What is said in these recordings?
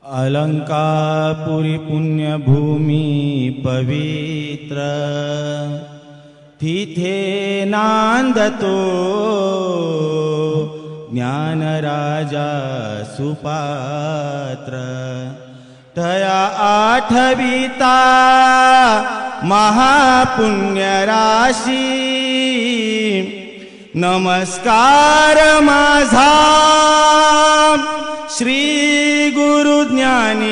अलंकापुरी पुण्यभूमी पवित्र तिथे नांदतो ज्ञानराजा सुपात्र तया आठविता महापुण्यराशी नमस्कार माझा श्री गुरु ज्ञानेश्वरांची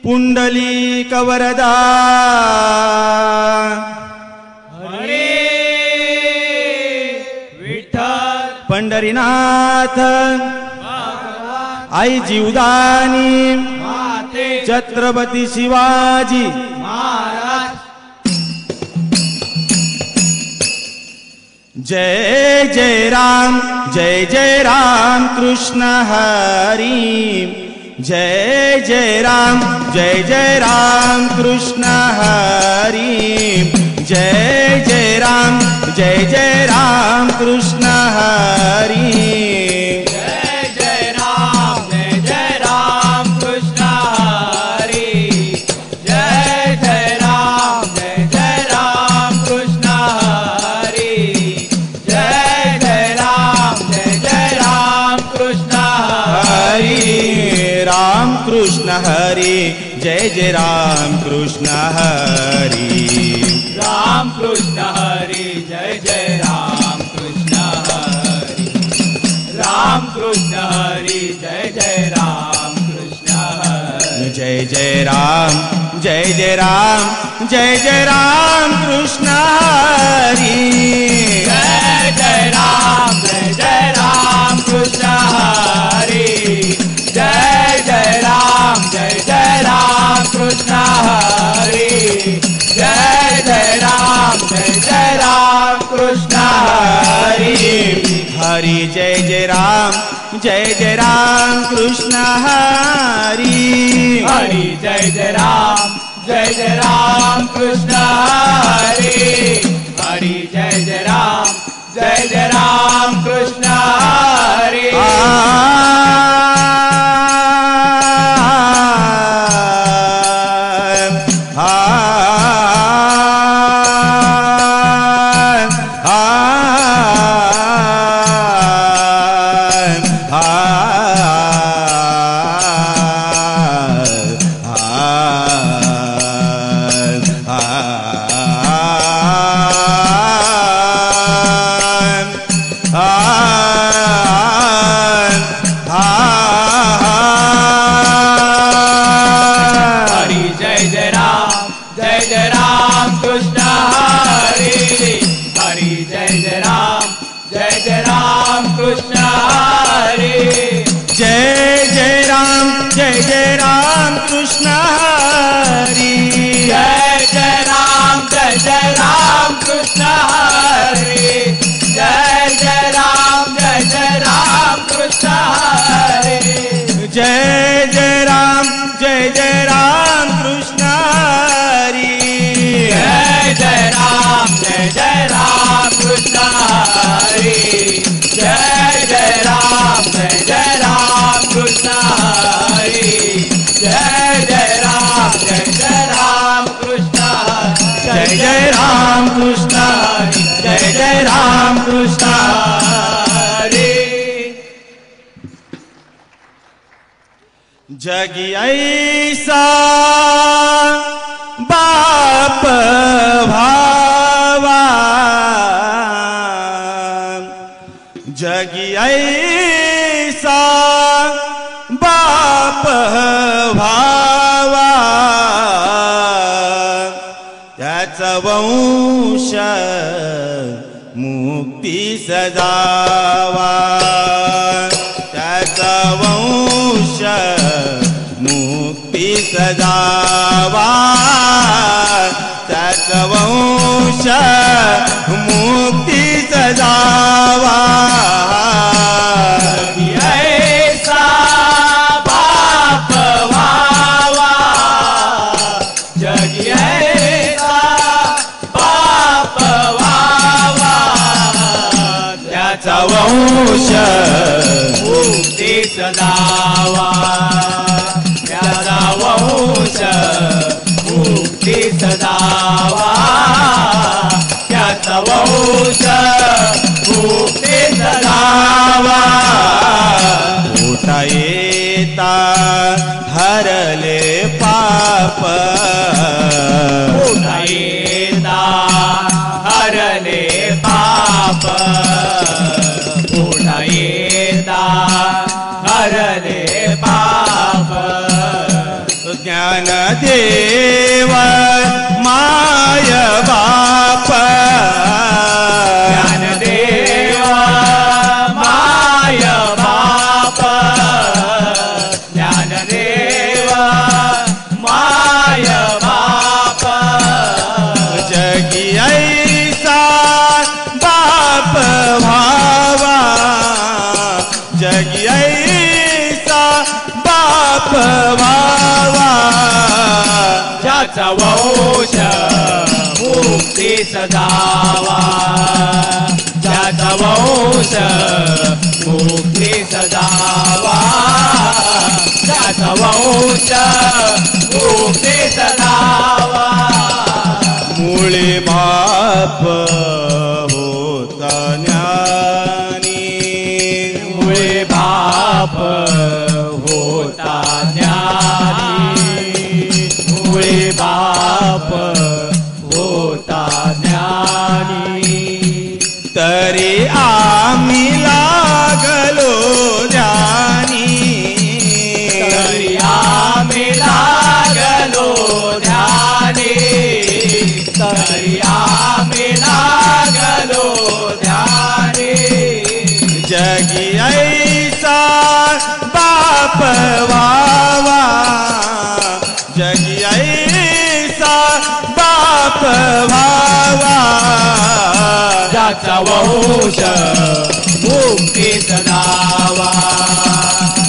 पुंडलिक वरदा हरे विठ्ठल पंढरीनाथ आई जीवदानी माते छत्रपती शिवाजी महाराज जय जय राम कृष्ण हरी जय जय राम कृष्ण हरी जय राम कृष्ण हरी कृष्ण हरि जय राम कृष्ण हरि राम कृष्ण हरि जय राम कृष्ण हरि राम कृष्ण हरि जय राम कृष्ण हरि जय राम कृष्ण हरि जय राम कृष्ण हरि जय राम कृष्ण हरि जय राम कृष्ण हरि हरि जय राम कृष्ण हरि हरि जय राम कृष्ण हरि हरि जय राम कृष्ण हरि जगी ऐसा बाप भावा जगी ऐसा बाप भावा त्याचा वंश मुक्ती सजावा त्याचा वंश मुक्ती सजावा त्याचा वंश मुक्ती सजावा ऐसा बाप व्हावा जगी ऐसा बाप व्हावा त्याचा वंश सदावा त्याचा वंश मुक्ती सदावा त्याचा वंश मुक्ती सदावा पोटा येता हरले पाप पोटा येता हरले पाप पोटा येता हरले पाप ज्ञान देव माय बाप ज्ञानदेव माय बाप ज्ञानदेव माय बाप जगी ऐसा बाप भावा जगी ऐसा बाप भावा ज्याचा वंश मुक्ती सदावा ज्याचा वंश मुक्ती सदावा ज्याचा वंश मुक्ती सदावा मुळे बाप होता ज्ञानी मुळे बाप होता ज्ञानी मुळे बाप होता ज्ञानी तरी आम्ही लागलो ज्ञानी तरी आम्ही लागलो ध्यानी तरी आम्ही लागलो ध्यानी जगी ऐसा बाप वावा जगी ऐसा बाप भावा ज्याचा वंश मुक्ती सदावा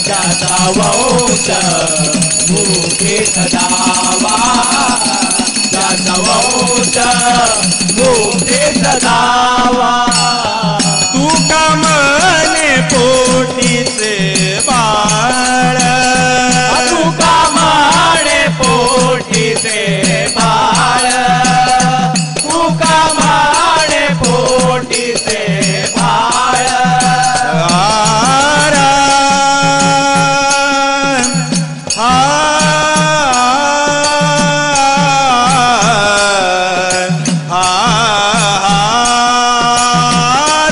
ज्याचा वंश मुक्ती सदावा ज्याचा वंश मुक्ती सदावा तू का मने पोटीचे बाळ तू का माणे पोटीचे बाळ तू का माणे पोटीचे बाळ आरा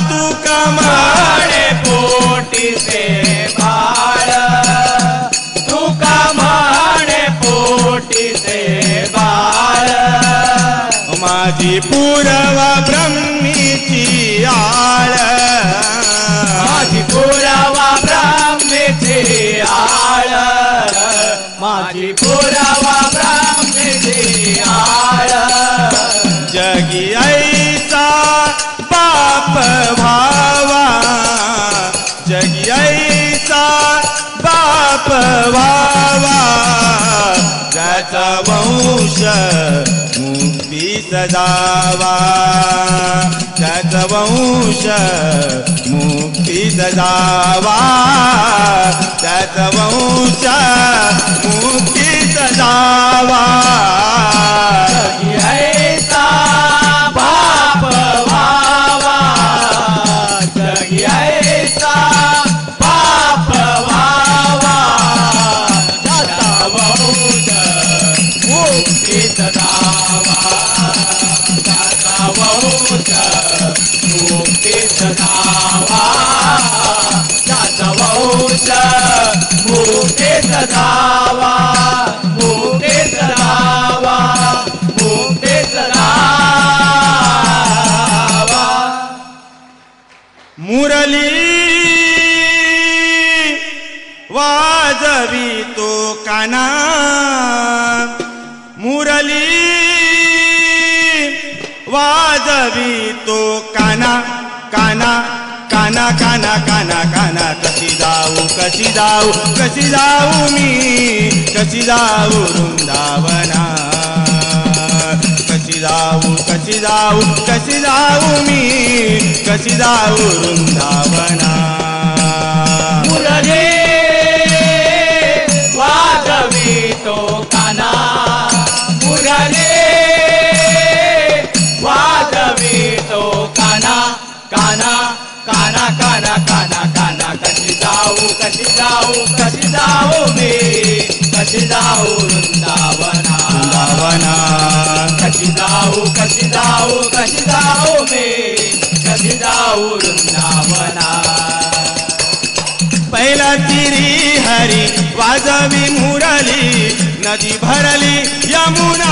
तू कमा माणे पोटीचे बाळ तू का माणे पोटीचे बाळ माझी पूर्व ब्रह्मीची आळ माझी पुरावा ब्राह्मीची आळ माझी पुरावा ब्राह्मीची आळ जगी ऐसा बाप भावा जगी ऐसा बाप भावा ज्याचा वंश मुक्ती सदावा ज्याचा वंश मुक्ती सदावा ज्याचा वंश मुक्ती सदावा जगी ऐसा बाप व्हावा जगी ऐसा बाप व्हावा ज्याचा वंश मुक्ती सदावा ज्याचा वंश मुक्ती सदावा ज्याचा वंश मुक्ती सदावा मुक्ती सदावा मुक्ती सदावा मुरली वाजवी तो काना मुरली वाजवी तो काना काना काना काना काना काना कशी जाऊ कशी जाऊ कशी जाऊ मी कशी जाऊ वृंदावना कशी जाऊ कशी जाऊ कशी जाऊ मी कशी जाऊ वृंदावना मुरली काना काना काना काना काना कशी जाऊ कशी जाऊ कशी जाऊ मी कशी जाऊ वृंदावना वृंदावना कशी जाऊ कशी जाऊ कशी जाऊ मी कशी जाऊ वृंदावना पहिला तिरी हरी वाजवी मुरली नदी भरली यमुना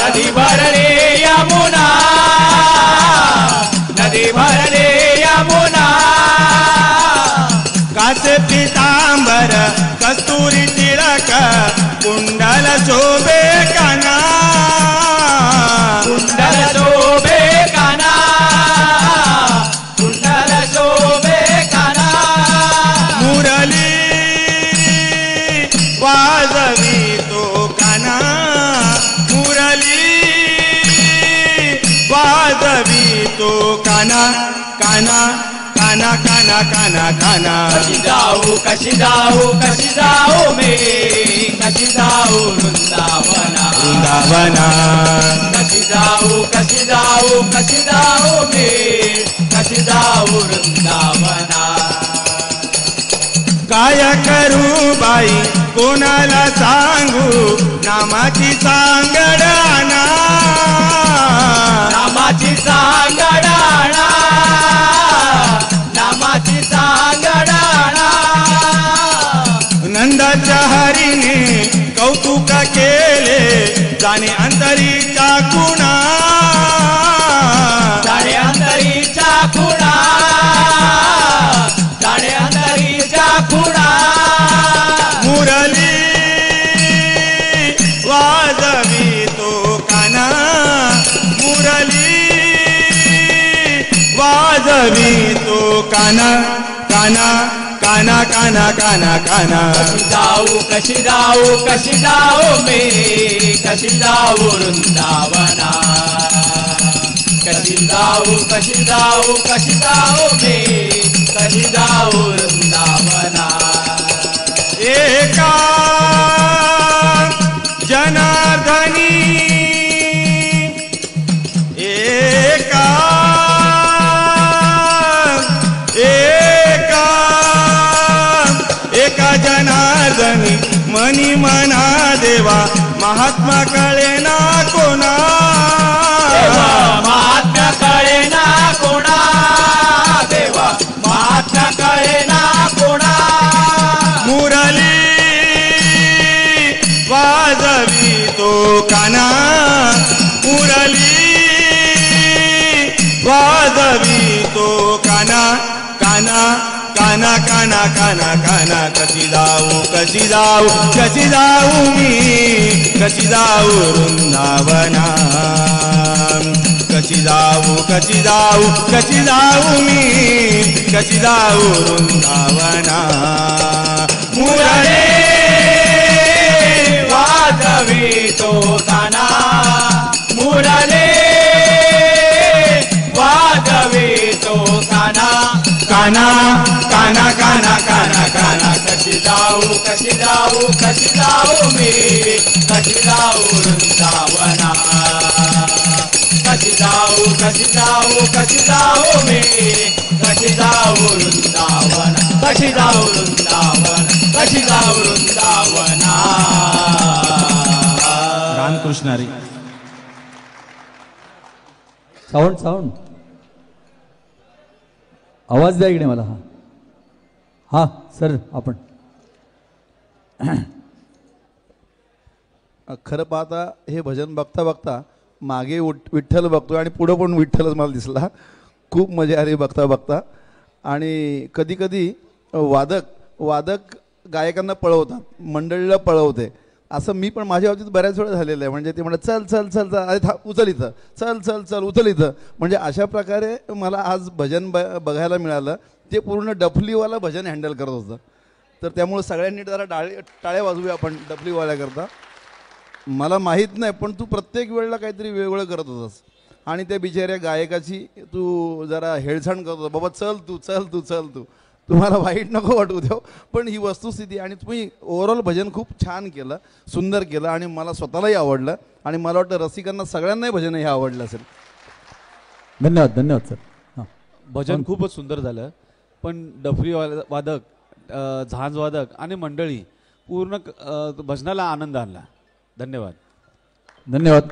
नदी भरली यमुना नदी भरली यमुना काचे पितांबर कस्तुरी टिळक कुंडल शोभे काना कुंडल शोभे काना कुंडल शोभे काना मुरली वाजवी तो काना मुरली वाजवी तो काना काना काना काना काना काना कशी जाऊ कशी जाऊ कशी जाऊ मी कशी जाऊ वृंदावना वृंदावना कशी जाऊ कशी जाऊ कशी जाऊ मी कशी जाऊ वृंदावना काय करू बाई कोणाला सांगू नामाची सांगडाना नामाची सांगडाणा नामाची सांगडाणा नंदाच्या हरीने कौतुक केले जाणे अंतरीच्या खुणा जाणे अंतरीच्या खुणा जाणे अंतरीच्या खुणा मुरली वाजवी तो काना मुरली वाजवी तो काना काना काना काना काना काना कशी जाऊ कशी जाऊ कशी जाऊ मी कशी जाऊ वृंदावना कशी जाऊ कशी जाऊ कशी जाऊ मी कशी जाऊ वृंदावना एका जनार्दनी एका एका एका जनार्दनी मनी मना देवा महात्मा कळे ना कोणा देवा महात्मा कळे ना कोणा देवा महात्मा कळे ना कोणा मुरली वाजवी तो काना मुरली वाजवी तो काना काना काना काना काना काना कशी जाऊ कशी जाऊ कशी जाऊ मी कशी जाऊ वृंदावना कशी जाऊ कशी जाऊ कशी जाऊ मी कशी जाऊ वृंदावना मुरली वाजवी तो काना मुरली वाजवी तो काना काना काना काना काना काना कशी जाऊ कशी जाऊ कशी जाऊ मी कशी जाऊ वृंदावना कशी जाऊ कशी जाऊ कशी जाऊ मी कशी जाऊ वृंदावना कशी जाऊ वृंदावना कशी जाऊ वृंदावना रामकृष्णारी साऊंड साऊंड आवाज द्या इकडे मला. हा सर आपण खरं पाहता हे भजन बघता बघता मागे विठ्ठल बघतो आणि पुढं पण विठ्ठलच मला दिसला. खूप मजा आली बघता बघता. आणि कधी कधी वादक गायकांना पळवतात, मंडळीला पळवते. असं मी पण माझ्या बाबतीत बऱ्याच वेळा झालेलं आहे. म्हणजे ते म्हणतात चल चल चल चल अरे उचल इथं, चल चल चल उचल इथं. म्हणजे अशा प्रकारे मला आज भजन बघायला मिळालं. ते पूर्ण डफलीवाला भजन हँडल करत होतं. तर त्यामुळे सगळ्यांनी जरा टाळ्या वाजवूया आपण डफलीवाल्याकरता. मला माहीत नाही पण तू प्रत्येक वेळेला काहीतरी वेगळं करत होतास. आणि त्या बिचाऱ्या गायकाची तू जरा हेळसांड करत होता, बाबा चल तू चल तू चल तू. तुम्हाला वाईट नको वाटू देव, पण ही वस्तुस्थिती. आणि तुम्ही ओव्हरऑल भजन खूप छान केलं, सुंदर केलं आणि मला स्वतःलाही आवडलं. आणि मला वाटतं रसिकांना सगळ्यांनाही भजन हे आवडलं असेल. धन्यवाद धन्यवाद सर. हां भजन खूपच सुंदर झालं, पण डफरी वादक, झांज वादक आणि मंडळी पूर्ण भजनाला आनंद आणला. धन्यवाद. धन्यवाद.